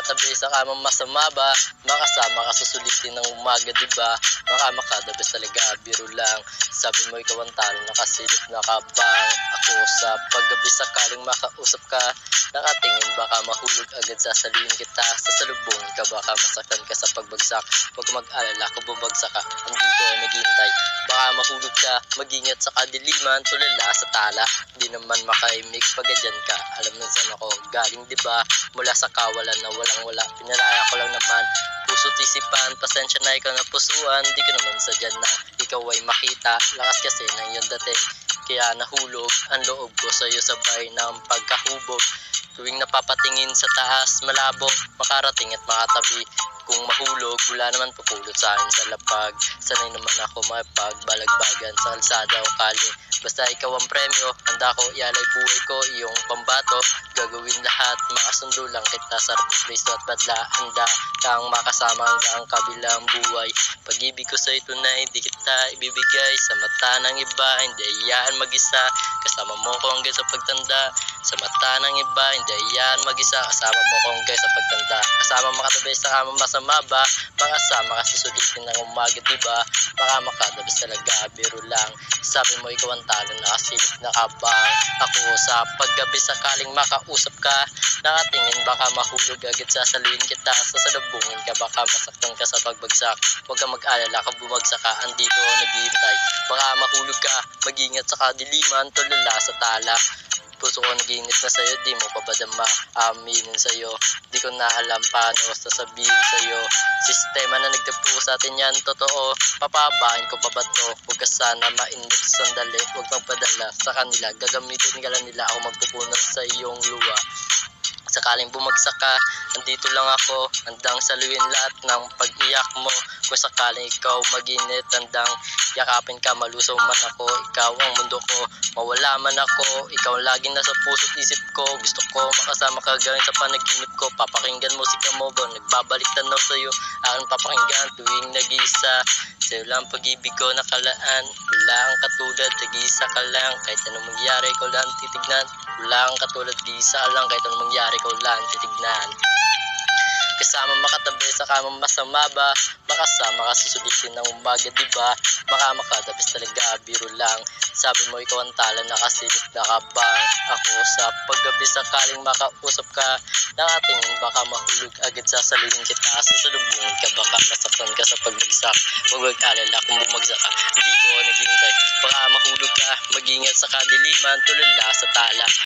makatabi sa kamang masama ba? Makasama ka sa sulitin ng umaga, diba? Baka makadabas talaga, biro lang. Sabi mo ikaw ang talo, nakasilip na kabang. Ako sa paggabi sakaling makausap ka, nakatingin baka mahulog agad, sasaluhin kita. Sasalubungin ka baka masaktan ka sa pagbagsak. Huwag mag-alala kung bumagsak ka, andito ako naghihintay. Baka mahulog ka, mag-ingat sa kadiliman, tulala sa tala. Di naman makaimik pag ganyan ka, alam na saan ako galing, diba? Mula sa kawalan na walang-wala, pinalaya ko lang naman. Puso't isipan, pasensya na ikaw na pusuan. Di ko naman sadyan na ikaw ay makita, lakas kasi ng iyong dating. Kaya nahulog ang loob ko sa'yo sabay ng pagkahubog. Tuwing napapatingin sa taas, malabo, makarating at makatabi. Kung mahulog, wala naman pupulot sa akin sa lapag. Sanay naman ako makipagbalagbagan sa kalsada o kali. Basta ikaw ang premyo, handa ko ialay buhay ko, iyong pambato. Gagawin lahat, makasundo lang kita sa harap ng Kristo at badla. Handa kang makasama hanggang kabilang buhay. Pag-ibig ko sa'yo tunay, di kita ibibigay sa mata ng iba. Hindi iyaan mag-isa, kasama mo ko hanggang sa pagtanda. Sa mata ng iba, hindi iyaan mag-isa, kasama mo ko hanggang sa pagtanda. Kasama makatabi sa kamang masama ba? Makasama ka sa sulitin ng umaga, diba? Baka makadabas talaga, biro lang. Sabi mo ikaw ang talo, nakasilip na kabang. Ako sa paggabi sakaling makausap ka, nakatingin baka mahulog agad, sasaluhin kita. Sasalubungin ka baka masaktan ka sa pagbagsak. Huwag kang mag-alala kung bumagsak ka, andito ako naghihintay. Baka mahulog ka, mag-ingat sa kadiliman, tulala sa tala. Puso ko nag-iinit na sa'yo, di mo pa ba dama aminin sa'yo? Di ko na alam paano sasabihin sa'yo. Sistema na nagtagpo sa atin yan, totoo. Papabain ko pa ba to? Huwag ka sana mainit sandali, huwag magpadala sa kanila. Gagamitin ka lang nila ako magpupunas sa iyong luwa. Sakaling bumagsak ka, andito lang ako, handang saluhin lahat ng pag-iyak mo. Kung sakaling ikaw maginit, handang yakapin ka, malusaw man ako. Ikaw ang mundo ko, mawala man ako. Ikaw laging nasa puso't isip ko. Gusto ko makasama ka galing sa panaginip ko. Papakinggan musika mo ba? Nagbabalik tanaw sa'yo, aking papakinggan tuwing nag-iisa. Sa'yo lang pag-ibig ko nakalaan, wala kang katulad, nag-iisa ka lang. Kahit anong mangyari, ikaw lang titignan. Wala kang katulad, nag-iisa ka lang. Kahit anong mangyari, ikaw lang titignan. Kasama makatabi sa kamang masama ba? Makasama ka sa sulitin ng umaga, diba? Baka makadabas talaga, biro lang. Sabi mo ikaw ang tala, nakasilip na kabang. Ako sa paggabi sakaling makausap ka, nakatingin baka mahulog agad, sasaluhin kita. Sasalubungin ka baka masaktan ka sa pagbagsak. Huwag mag-alala kung bumagsak ka, dito ako naghihintay. Baka mahulog ka, mag-ingat sa kadiliman, tulala sa tala.